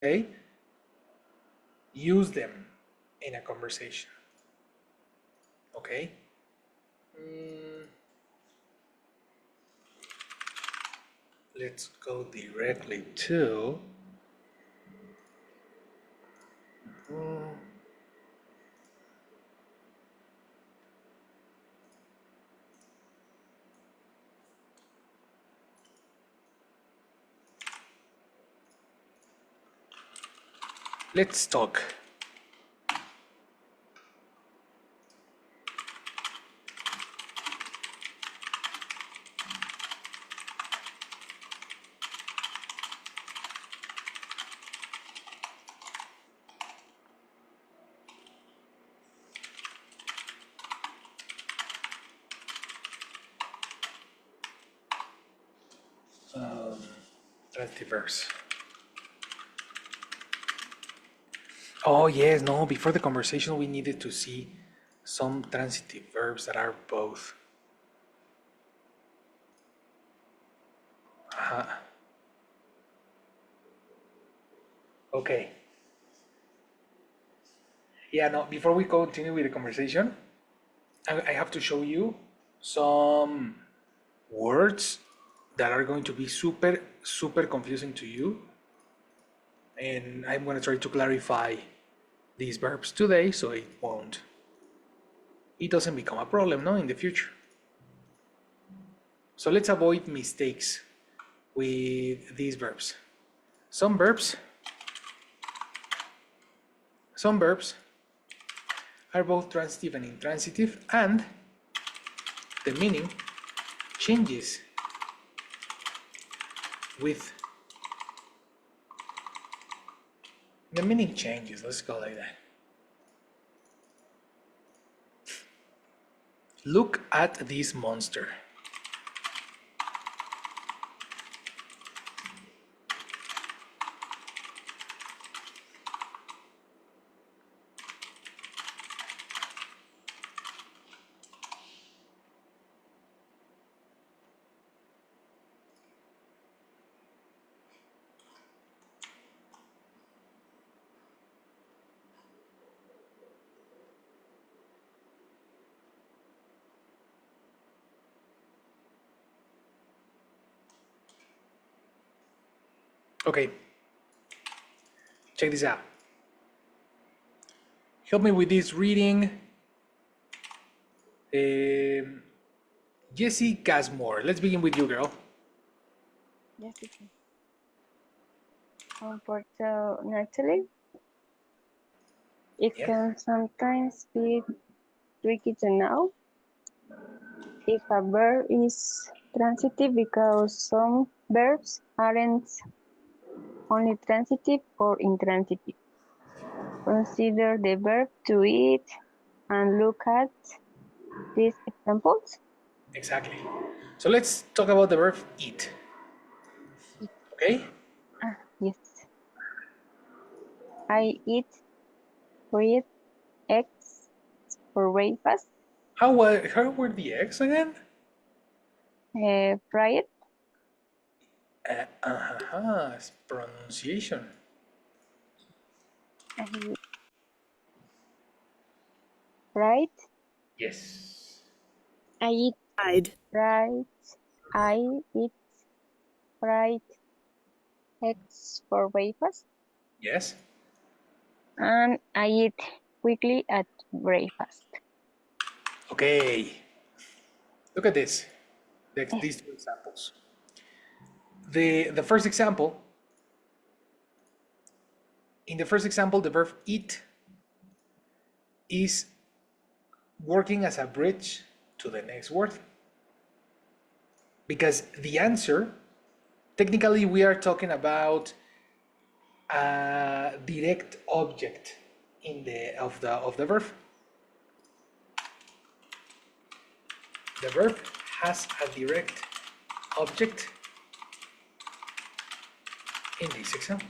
okay? Use them in a conversation, okay? Let's go directly to let's talk. Transitive verbs. Oh yes, no, before the conversation we needed to see some transitive verbs that are both. Okay. Yeah, no, before we continue with the conversation, I have to show you some words that are going to be super, super confusing to you. And I'm going to try to clarify these verbs today so it doesn't become a problem, no, in the future. So let's avoid mistakes with these verbs. Some verbs are both transitive and intransitive, and the meaning changes with the meaning changes. Let's go like that. Look at this monster. Okay, check this out. Help me with this reading. Jessie Casmore. Let's begin with you, girl. Yes, teacher. Unfortunately, it Yes. can sometimes be tricky to know if a verb is transitive because some verbs aren't only transitive or intransitive. Consider the verb to eat and look at these examples. Exactly. So let's talk about the verb eat. Okay? Yes. I eat fried eggs for breakfast. How were the eggs again? Fried, Pronunciation. I eat fried, Yes. I eat Fried. fried, I eat fried eggs for breakfast, Yes. and I eat quickly at breakfast. Okay. Look at this. These two examples. The first example. In the first example, the verb eat is working as a bridge to the next word. Because the answer, technically, we are talking about a direct object of the verb. The verb has a direct object in this example.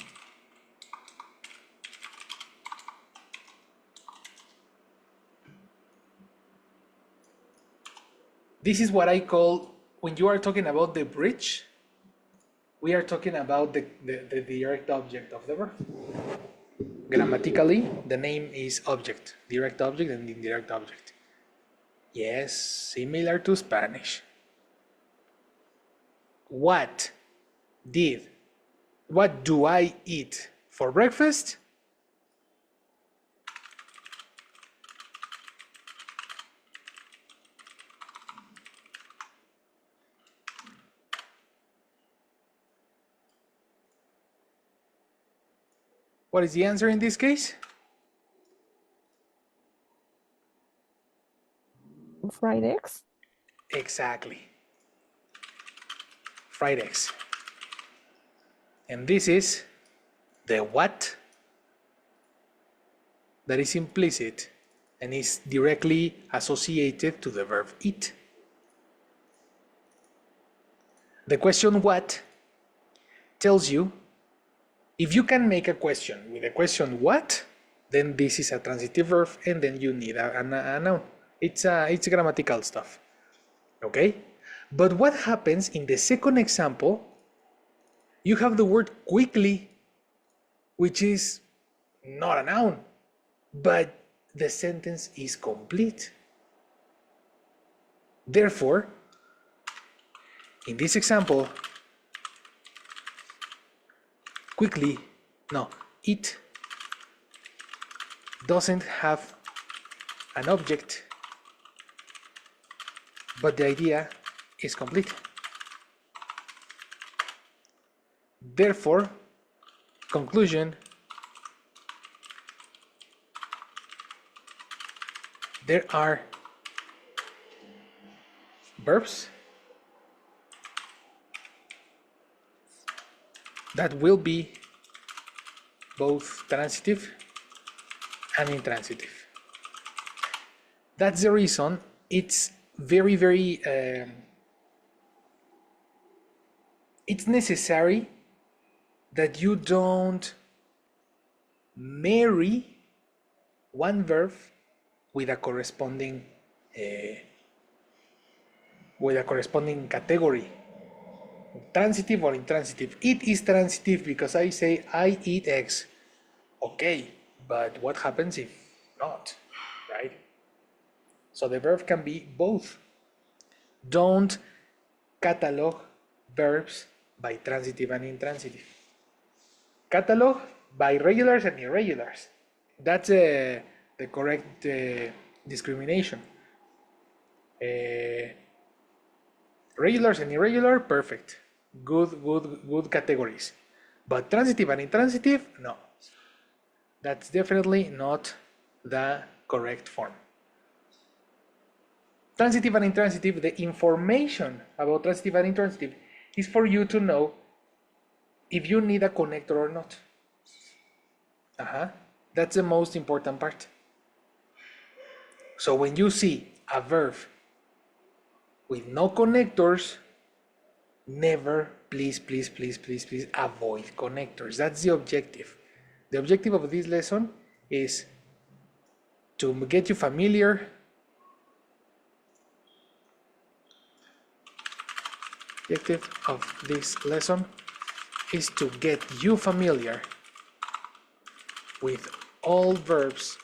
This is what I call, when you are talking about the bridge, we are talking about the direct object of the verb. Grammatically, the name is object, direct object and indirect object. Yes, similar to Spanish. What do I eat for breakfast? What is the answer in this case? Fried eggs? Exactly. Fried eggs. And this is the what that is implicit and is directly associated to the verb eat. The question what tells you if you can make a question with the question what, then this is a transitive verb and then you need a noun. It's grammatical stuff. Okay? But what happens in the second example? You have the word quickly, which is not a noun, but the sentence is complete. Therefore, in this example, quickly, no, it doesn't have an object, but the idea is complete. Therefore, conclusion, there are verbs that will be both transitive and intransitive. That's the reason it's very it's necessary that you don't marry one verb with a corresponding category, transitive or intransitive. It is transitive because I say I eat eggs. Okay, but what happens if not, right? So the verb can be both. Don't catalog verbs by transitive and intransitive. Catalog by regulars and irregulars. That's the correct discrimination. Regulars and irregular, perfect. Good categories. But transitive and intransitive, no. That's definitely not the correct form. Transitive and intransitive, the information about transitive and intransitive is for you to know if you need a connector or not. That's the most important part. So when you see a verb with no connectors, never, please avoid connectors. That's the objective. The objective of this lesson is to get you familiar. The objective of this lesson is to get you familiar with all verbs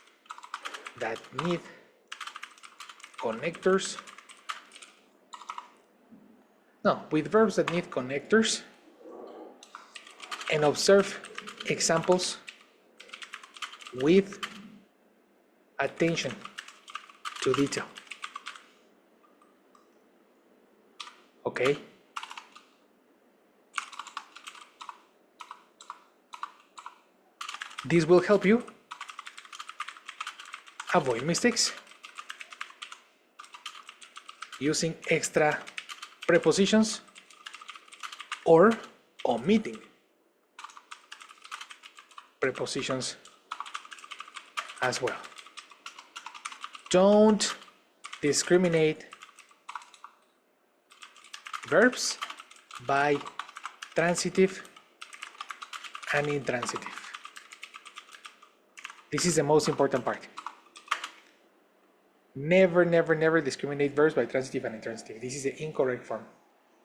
that need connectors. No, with verbs that need connectors, and observe examples with attention to detail. Okay? This will help you avoid mistakes using extra prepositions or omitting prepositions as well. Don't discriminate verbs by transitive and intransitive. This is the most important part. Never discriminate verbs by transitive and intransitive. This is the incorrect form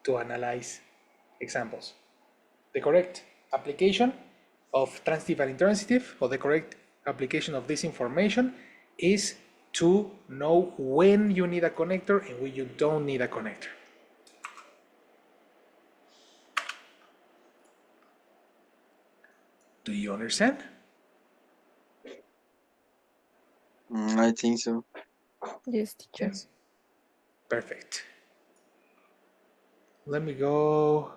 to analyze examples. The correct application of transitive and intransitive, or the correct application of this information, is to know when you need a connector and when you don't need a connector. Do you understand? I think so. Yes, teacher. Yes. Perfect. Let me go.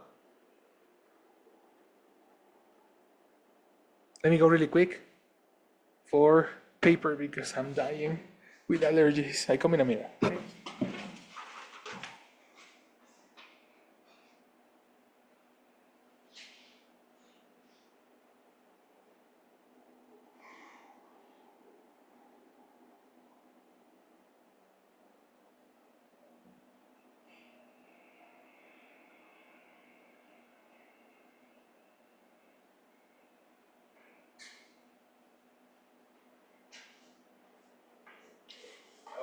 Let me go really quick for paper because I'm dying with allergies. I come in a minute.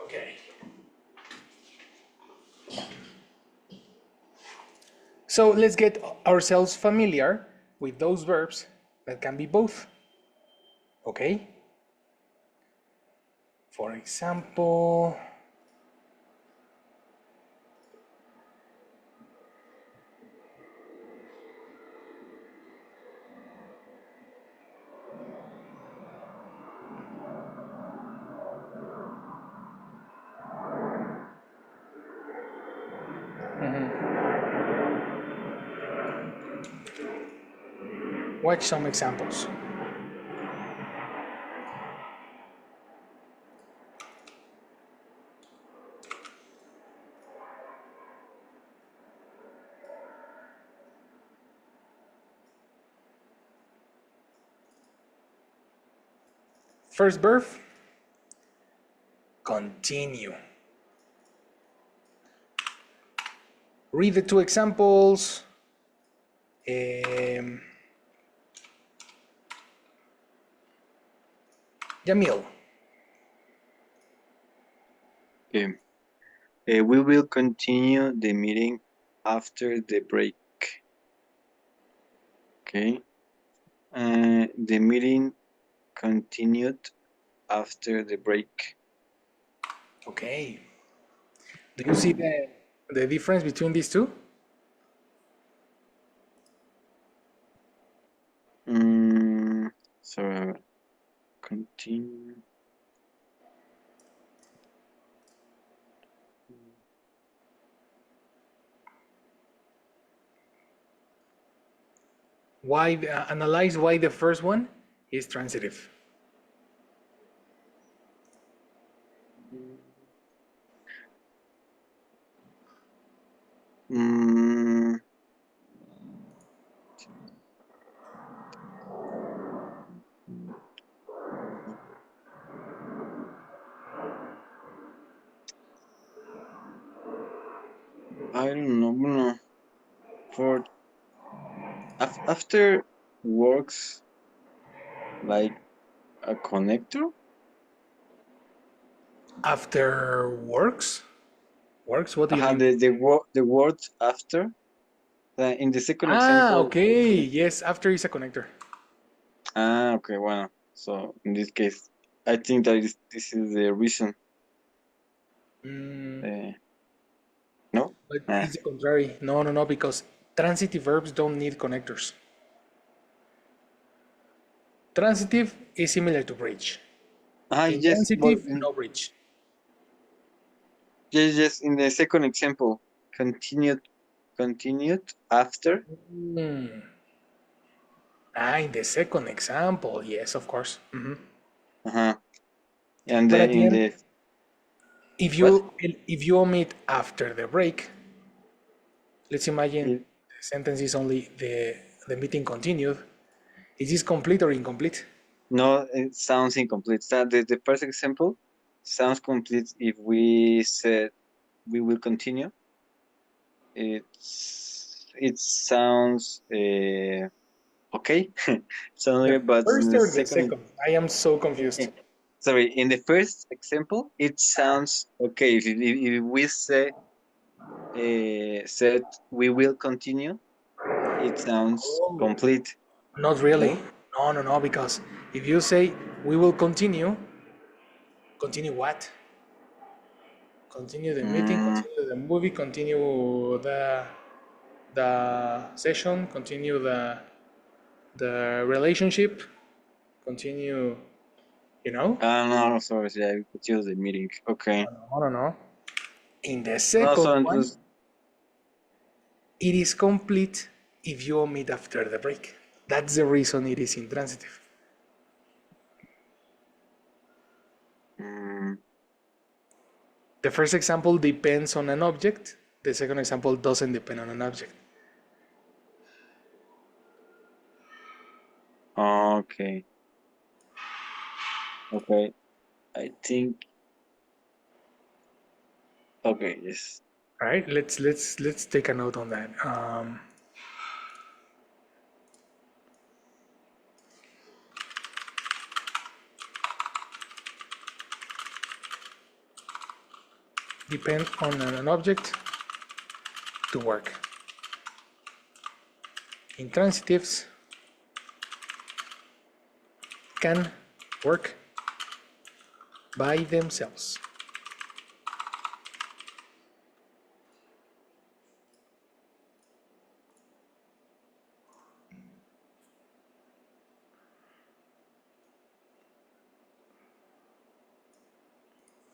Okay. So let's get ourselves familiar with those verbs that can be both. Okay? For example, watch some examples. First verb, continue. Read the two examples. Jamil. Okay. We will continue the meeting after the break. Okay. The meeting continued after the break. Okay. Do you see the difference between these two? So continue. Why analyze why the first one is transitive. Mm, I don't know. No. For after works like a connector. After works? Works? What do you mean? The word after. In the second Ah, example. okay. Yes, after is a connector. Okay. Well, so in this case, I think that this is the reason. No. But it's the contrary. No, no, no, because transitive verbs don't need connectors. Transitive is similar to bridge. Yes. Well, Intransitive, no bridge. yes. In the second example, continued after. In the second example, yes, of course. And But then in again, the if what? you omit after the break, let's imagine It, the sentence is only the meeting continued. Is this complete or incomplete? no, it sounds incomplete. The first example sounds complete if we said we will continue. It sounds okay. The But in first the or the second, second? I am so confused. sorry, in the first example, it sounds okay. If we say said we will continue, it sounds Oh. complete. Not really. No, because if you say we will continue what? Continue the meeting, Mm, continue the movie, continue the session, continue the relationship, continue, you know? no, sorry, yeah, we could use the meeting. Okay. I don't know. In the No, second so one, entonces, it is complete if you omit after the break. That's the reason it is intransitive. mm, The first example depends on an object. The second example doesn't depend on an object. okay. Okay. I think, okay, yes. All right, let's take a note on that. Depend on an object to work. Intransitives can work by themselves.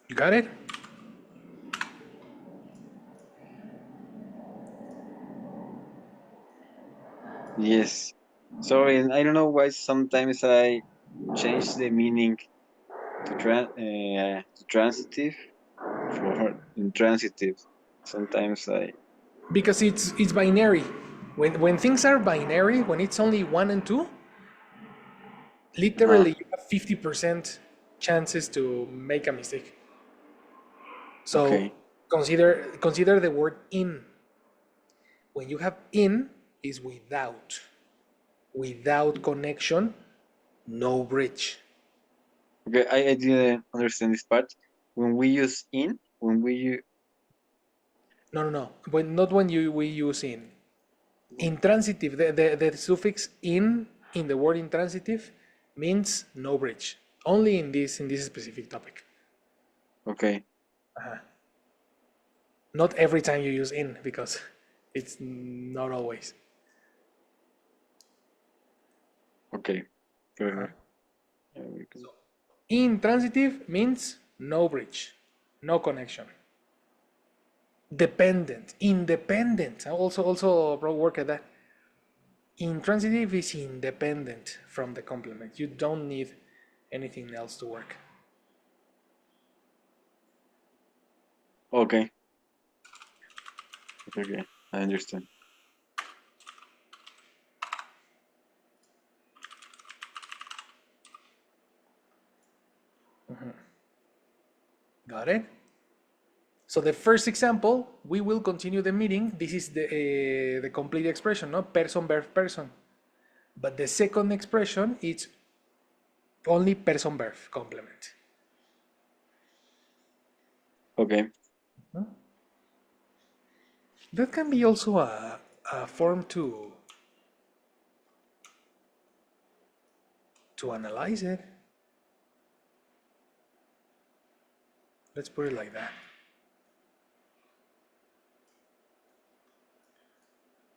You got it? Yes. Sorry, and I don't know why sometimes I change the meaning to transitive for intransitive. Sometimes I, Because it's binary. When things are binary, when it's only one and two, uh-huh. literally you have 50% chances to make a mistake. So Okay. consider the word in. When you have in is without connection, no bridge. Okay, I didn't understand this part. When we use in, when we use, No. Not when we use in. Intransitive, the suffix in the word intransitive means no bridge. Only in this specific topic. okay, Not every time you use in because it's not always. okay, perfect. Yeah, we can- Intransitive means no bridge, no connection. Dependent, independent. I also work at that. Intransitive is independent from the complement. You don't need anything else to work. Okay, okay, I understand. Got it? So the first example, we will continue the meeting. This is the complete expression, no? Person, verb, person. But the second expression, it's only person, verb, complement. Okay, That can be also a form to analyze it. Let's put it like that.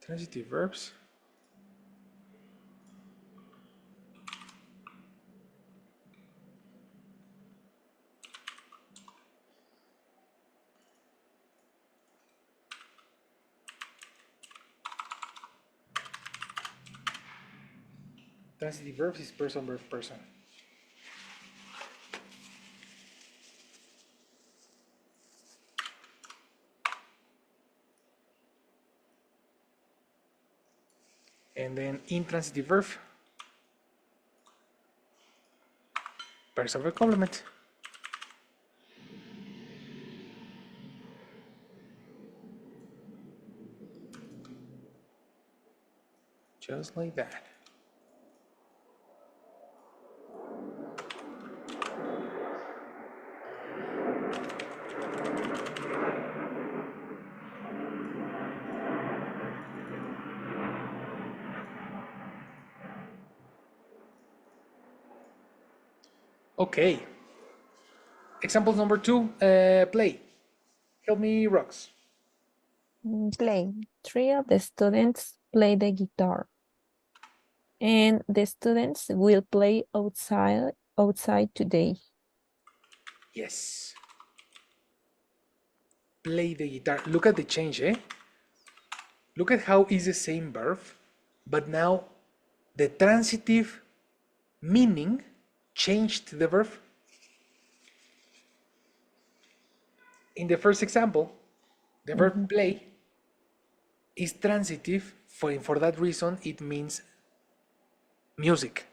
Transitive verbs. Transitive verbs is person, verb, person. And then intransitive verb, person, verb, complement. Just like that. Okay. Example number 2, play. Help me, Rox. Play. 3 of the students play the guitar. And the students will play outside today. Yes. Play the guitar. Look at the change, eh? Look at how it's the same verb, but now the transitive meaning changed the verb. In the first example, the verb play is transitive, for that reason it means music,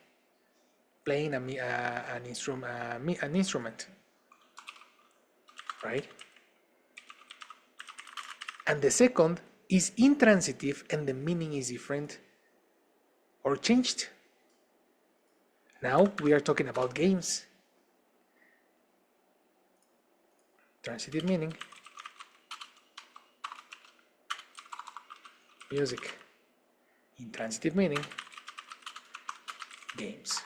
playing an instrument, right? And the second is intransitive and the meaning is different or changed. Now we are talking about games. Transitive meaning, music. Intransitive meaning, games.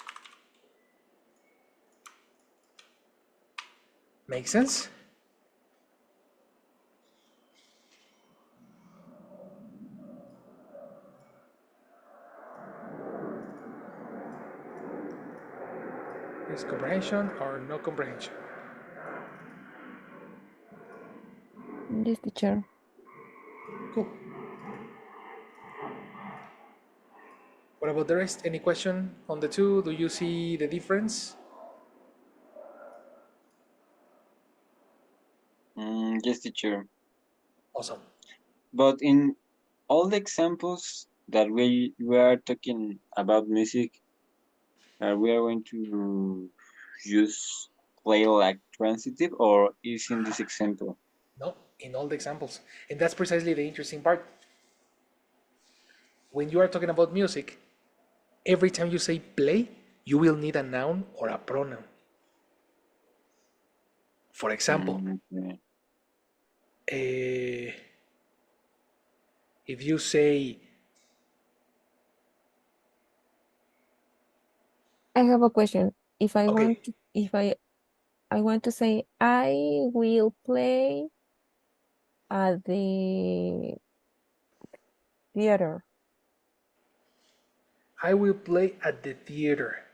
Make sense? Is comprehension or no comprehension? Yes, teacher. Cool. What about the rest? Any question on the two? Do you see the difference? Yes, teacher. Awesome. But in all the examples that we are talking about music, we are going to use play like transitive, or is in this example? No, in all the examples. And that's precisely the interesting part. When you are talking about music, every time you say play, you will need a noun or a pronoun. For example, Okay. eh, if you say, I have a question. If I okay, want to, if I want to say I will play at the theater. I will play at the theater.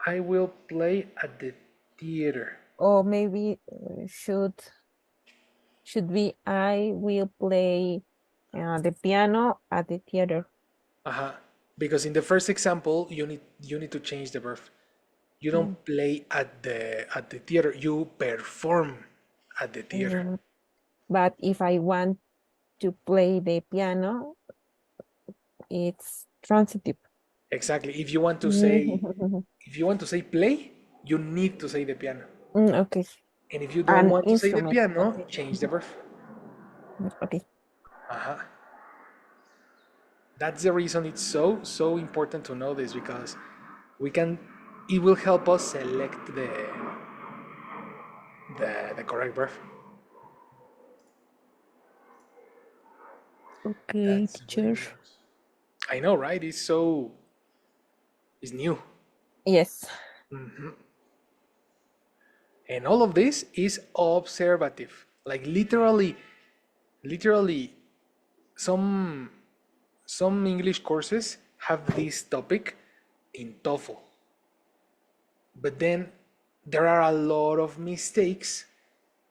I will play at the theater. Or maybe should be I will play the piano at the theater. Uh-huh. Because in the first example, you need to change the verb. You don't Mm, play at the theater. You perform at the theater. mm. But if I want to play the piano, it's transitive. Exactly. If you want to say play, you need to say the piano. Okay. And if you don't An want to say the instrument. piano, Okay. change the verb. Okay. Uh-huh. That's the reason it's so important to know this, because we can it will help us select the correct verb. Okay, That's teacher. brilliant. I know, right? It's new. Yes. And all of this is observative. Like literally some some English courses have this topic in TOEFL. But then there are a lot of mistakes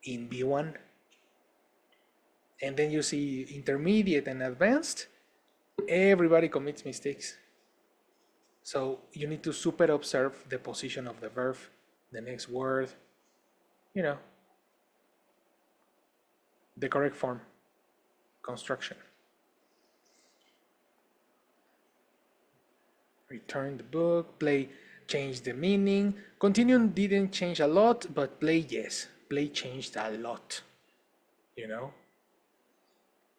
in B1. And then you see intermediate and advanced, everybody commits mistakes. So you need to super observe the position of the verb, the next word, you know, the correct form, construction. Return the book, play changed the meaning. Continue didn't change a lot, but play, yes. Play changed a lot, you know?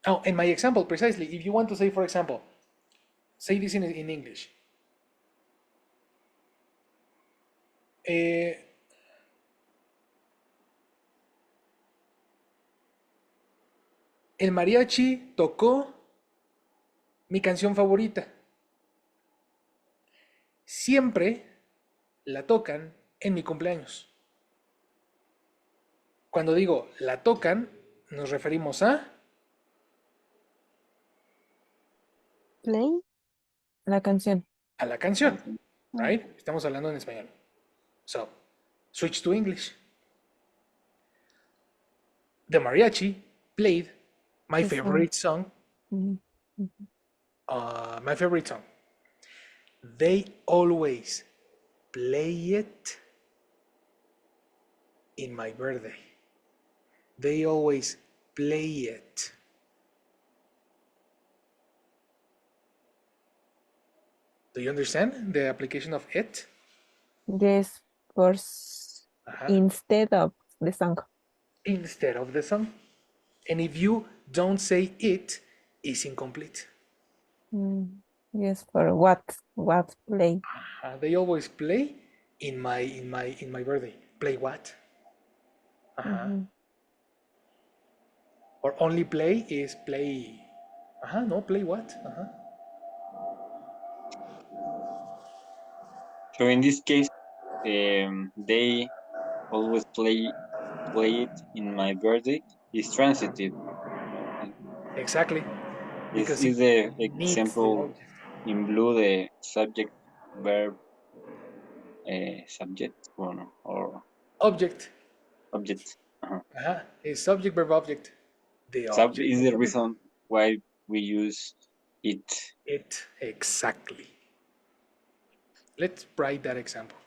Oh, and my example, precisely, if you want to say, for example, say this in English. Eh, el mariachi tocó mi canción favorita. Siempre la tocan en mi cumpleaños. Cuando digo la tocan, nos referimos Play. La canción. a la canción, Mm, right? Estamos hablando en español. So, switch to English. The mariachi played my The song. favorite song. Mhm. My favorite song. They always play it in my birthday. They always play it. Do you understand the application of it? Yes, for Ajá. instead of the song. Instead of the song. And if you don't say it, it's incomplete. Yes, for what play. They always play in my birthday. Play what? Mhm. Or only play is play. No, play what? So in this case, they always play it in my birthday is transitive. Okay. Exactly. Because it Is the needs the example object. in blue the subject verb subject or Object. object. Uh-huh. Is subject verb object. The Subject object is of the the verb. reason why we use it. It exactly. Let's write that example.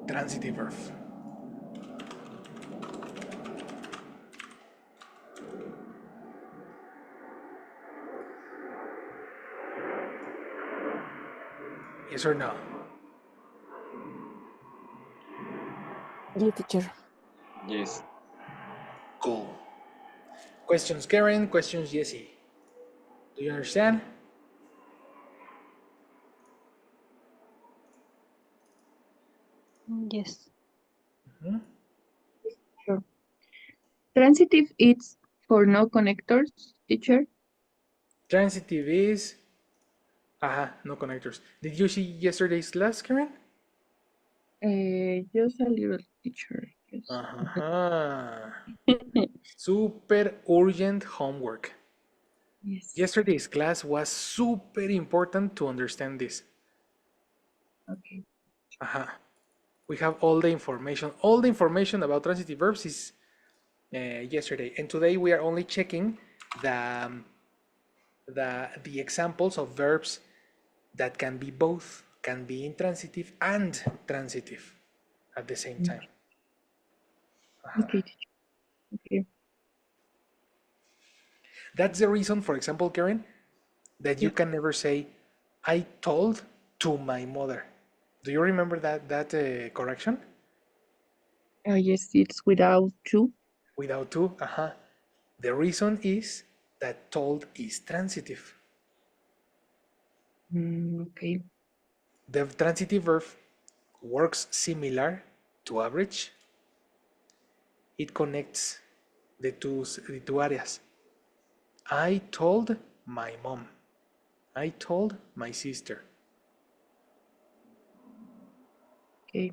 Transitive verb. Yes or no? Yes, teacher. Yes. Cool. Questions, Karen. Questions, Jesse. Do you understand? Yes. Sure. Transitive is for no connectors, teacher. Transitive is. No connectors. Did you see yesterday's class, Karen? Just a little, teacher. Yes. Super urgent homework. Yes. Yesterday's class was super important to understand this. Okay. We have all the information. All the information about transitive verbs is yesterday, and today we are only checking the the examples of verbs that can be both, can be intransitive and transitive at the same time. Okay, teacher. Okay. That's the reason, for example, Karen, that you Yes. can never say, "I told to my mother." Do you remember that correction? Yes, it's without to. Without to, The reason is that told is transitive. Okay. The transitive verb works similar to average. It connects the two areas. I told my mom. I told my sister. Okay.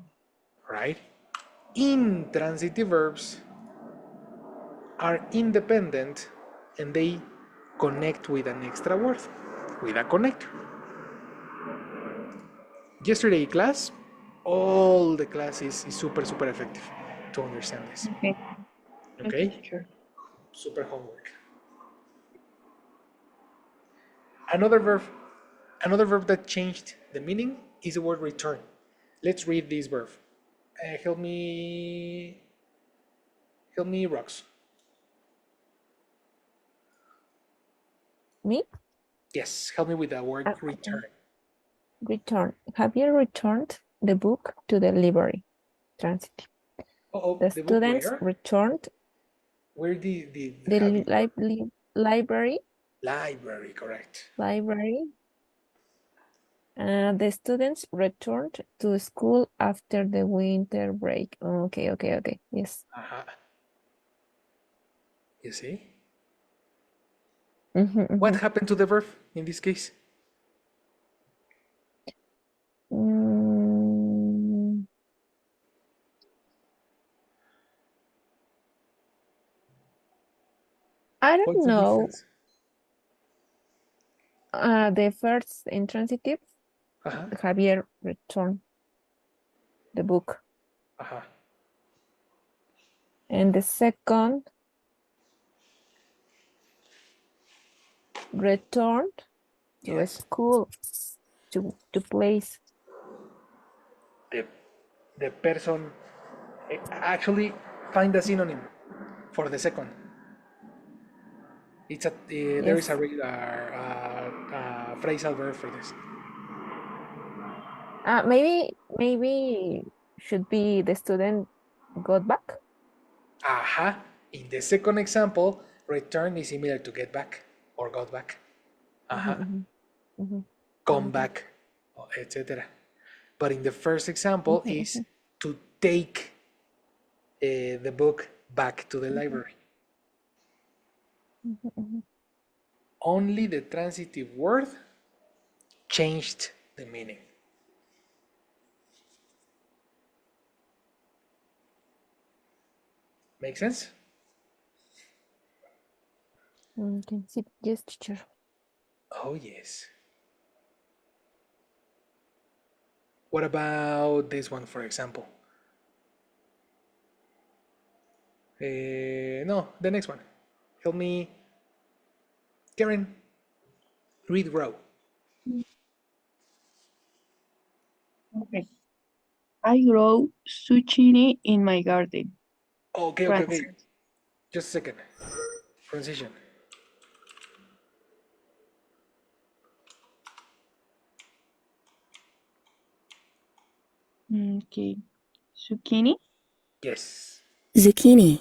Right? Intransitive verbs are independent and they connect with an extra word, with a connector. Yesterday class, all the class is super, super effective to understand this. Okay. Okay, Okay? teacher. Super homework. Another verb that changed the meaning is the word return. Let's read this verb. Help me, Rox. Me? Yes, help me with the word Okay. return. Return. Javier returned the book to the library. Transitive. The The book students where? returned Where did the Javier? library. Library, correct. Library. The students returned to school after the winter break. Okay. Yes. You see? Mhm. What happened to the verb in this case? Mm, I don't What's the know. difference? The first intransitive, Javier returned the book. And the second, returned to a Yes. school, to place. The person actually find a synonym for the second. It's a there is Yes. a regular phrasal verb for this. Maybe should be the student got back. In the second example, return is similar to get back or got back. Come back, etc. But in the first example is to take the book back to the library. Only the transitive word changed the meaning. Make sense? Can see. Yes, teacher. Oh, yes. What about this one, for example? No, the next one. Help me, Karen. Read row. Okay. I grow zucchini in my garden. Okay. Just a second. Transition. Okay. Zucchini. Yes. Zucchini.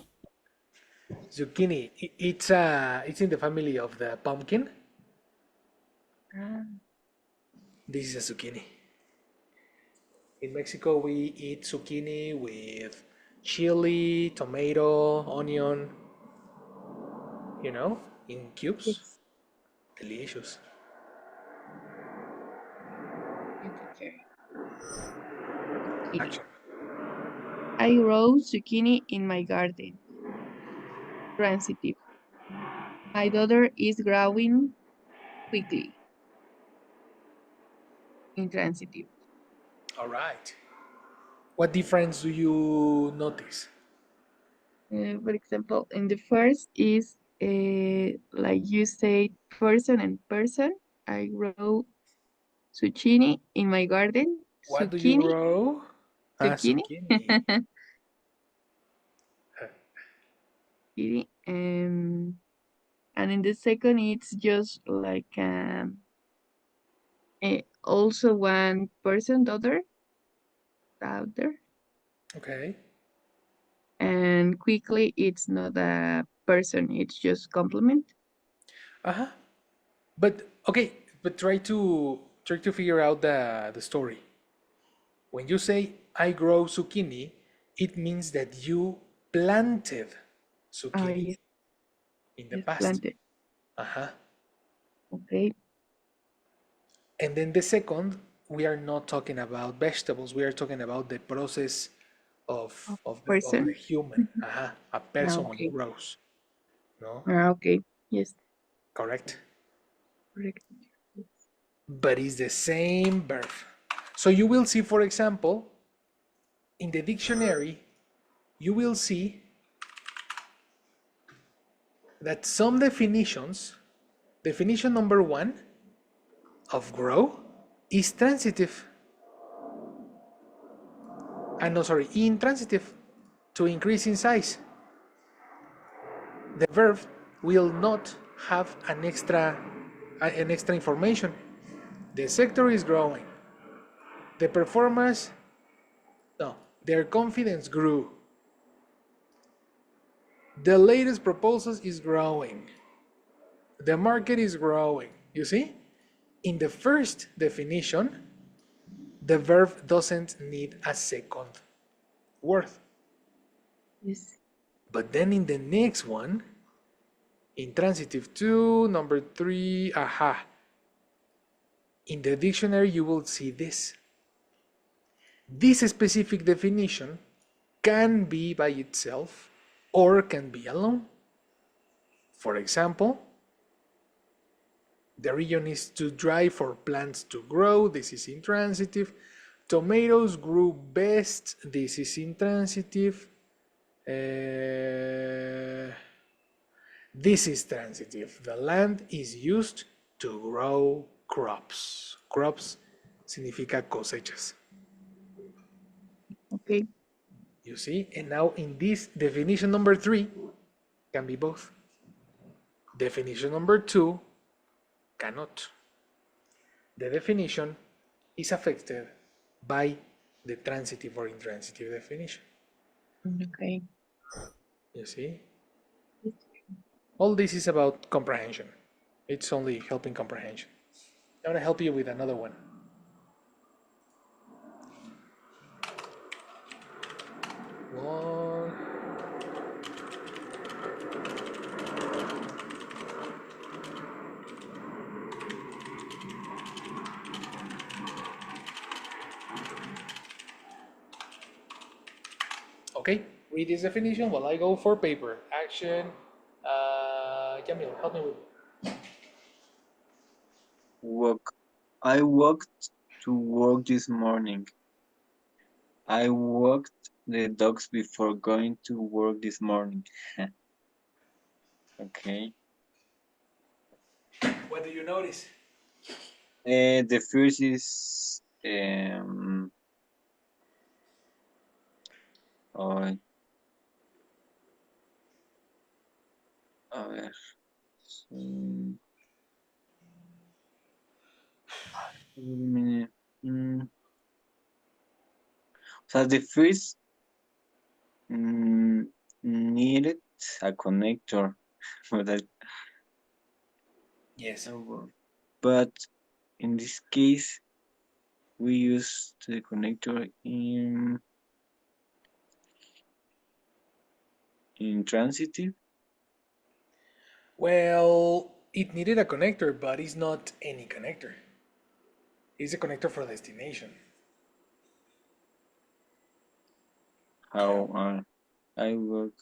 Zucchini. It's in the family of the pumpkin. This is a zucchini. In Mexico, we eat zucchini with chili, tomato, onion, in cubes. Yes. Delicious. Okay. Action. I grow zucchini in my garden. Transitive. My daughter is growing quickly. Intransitive. All right. What difference do you notice? For example, in the first is like you say, person and person. I grow zucchini in my garden. What do you Zucchini. grow? Zucchini. Zucchini. Zucchini. And in the second, it's just like also one person, daughter, out there. Okay. And quickly, it's not a person, it's just complement. But okay, but try to figure out the story. When you say I grow zucchini, it means that you planted zucchini Yes, in the yes, past. planted. Uh-huh. Okay. And then the second, we are not talking about vegetables. We are talking about the process of the Person. human. A person when it Okay. grows. No? Okay. Yes. Correct? Correct. Yes. But it's the same verb. So you will see, for example, in the dictionary, you will see that some definitions, definition number one, of grow is transitive. No, sorry, intransitive, to increase in size. The verb will not have an extra information. The sector is growing. The performance, no, their confidence grew. The latest proposals is growing. The market is growing. You see? In the first definition, the verb doesn't need a second word. Yes. But then in the next one, intransitive 2, number 3, aha. In the dictionary, you will see this. This specific definition can be by itself or can be alone. For example, the region is too dry for plants to grow. This is intransitive. Tomatoes grew best. This is intransitive. This is transitive. The land is used to grow crops. Crops significa cosechas. Okay. You see? And now in this definition number 3 can be both. Definition number 2 cannot. The definition is affected by the transitive or intransitive definition. Okay. You see? All this is about comprehension. It's only helping comprehension. I'm going to help you with another one. One. Okay, read this definition while I go for paper. Action. Jamil, help me with. Walk. I walked to work this morning. I walked the dogs before going to work this morning. Okay. What do you notice? The first is oh, a ver. O sea, the first needed a connector for that. Yes. But in this case, we use the connector in intransitive. Well, it needed a connector, but it's not any connector. It's a connector for destination. How I work.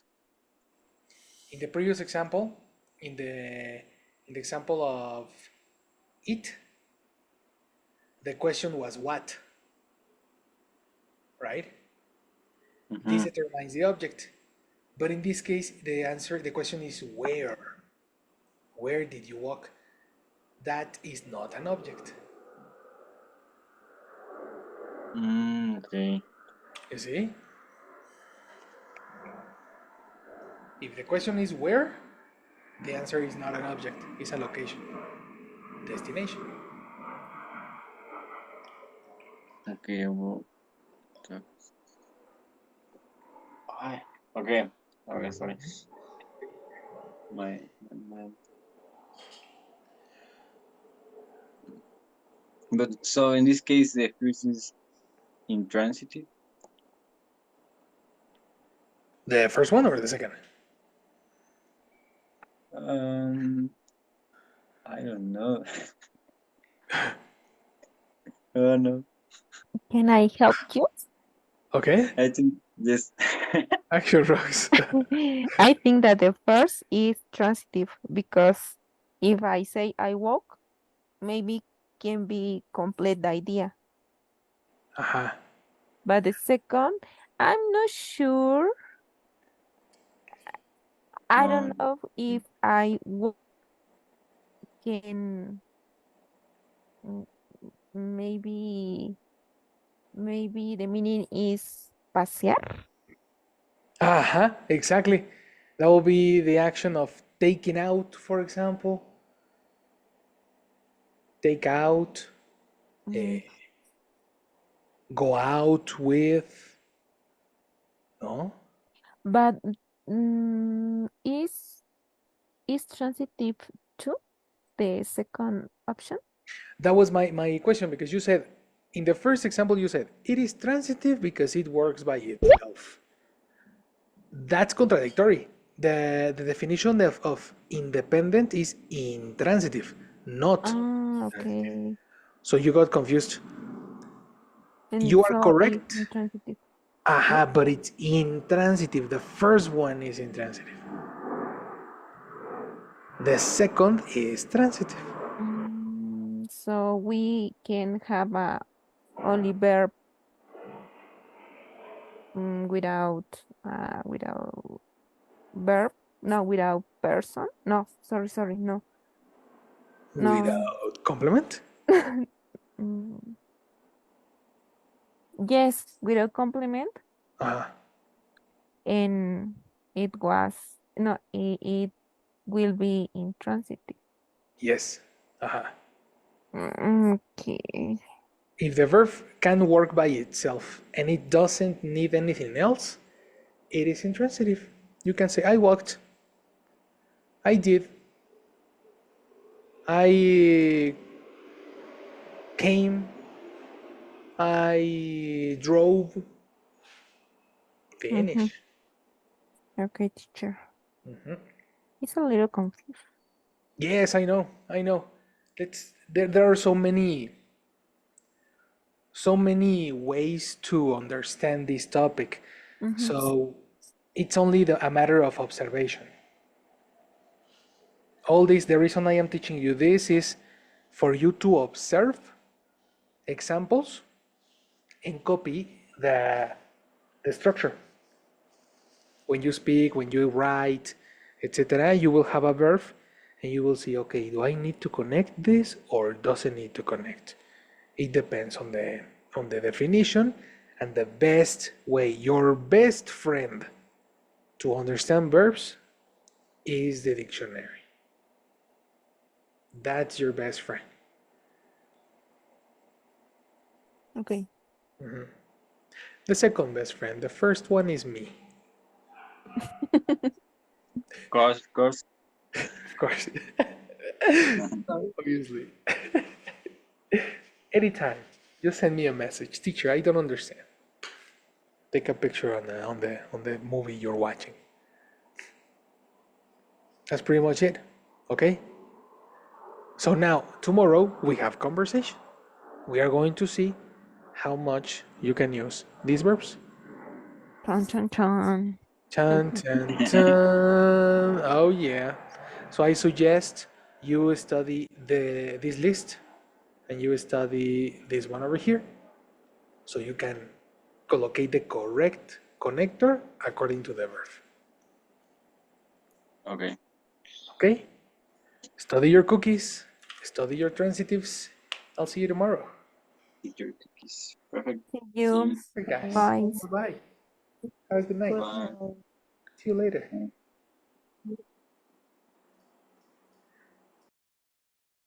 In the previous example, in the example of it, the question was what, right? This determines the object. But in this case, the question is where. Where did you walk? That is not an object. Okay. You see? If the question is where, the answer is not an object, it's a location. Destination. Okay. Well, okay. Okay. Sorry. My mind. But so in this case, the first is intransitive. The first one or the second? I don't know. Oh no. Can I help you? Okay. I think this. Action rocks. I think that the first is transitive because if I say I walk, maybe can be complete the idea. Uh-huh. But the second, I'm not sure. I don't know if I can mm, maybe the meaning is pasear. Exactly. That will be the action of taking out, for example. Take out, Mm, go out with. No? But is transitive too the second option? That was my question because you said, in the first example, you said it is transitive because it works by itself. That's contradictory. The definition of independent is intransitive, not transitive. Okay. So you got confused. And You are so it's correct. intransitive. Aha, but it's intransitive. The first one is intransitive. The second is transitive. So we can have a only verb without verb, no, without person. No, sorry, no, no. Without complement? Mm, yes, without complement, Uh, and it was no, it will be intransitive. yes. Uh, Okay. if the verb can work by itself and it doesn't need anything else, it is intransitive. You can say, I walked, I did, I came, I drove, Mm-hmm. finish. Okay, teacher. It's a little confused. Yes, I know, I know. There are so many ways to understand this topic. Mm-hmm. So it's only a matter of observation. All this, the reason I am teaching you this is for you to observe examples and copy the structure. When you speak, when you write, etc., you will have a verb and you will see, okay, do I need to connect this or does it need to connect? It depends on the definition and the best way. Your best friend to understand verbs is the dictionary. That's your best friend. Okay. The second best friend, the first one is me. Of course. Of course. Obviously. Anytime, just send me a message. Teacher, I don't understand. Take a picture on the movie you're watching. That's pretty much it. Okay? So now, tomorrow, we have conversation. We are going to see how much you can use these verbs. Chon, chon, chon. Chan, chan, chan. Oh, yeah. So I suggest you study this list and you study this one over here so you can collocate the correct connector according to the verb. Okay. Okay? Study your cookies, study your transitives. I'll see you tomorrow. Eat your cookies. Perfect. See See you. you. Hey guys. Bye. Bye bye. Have a good night. Bye. Goodbye. See you later.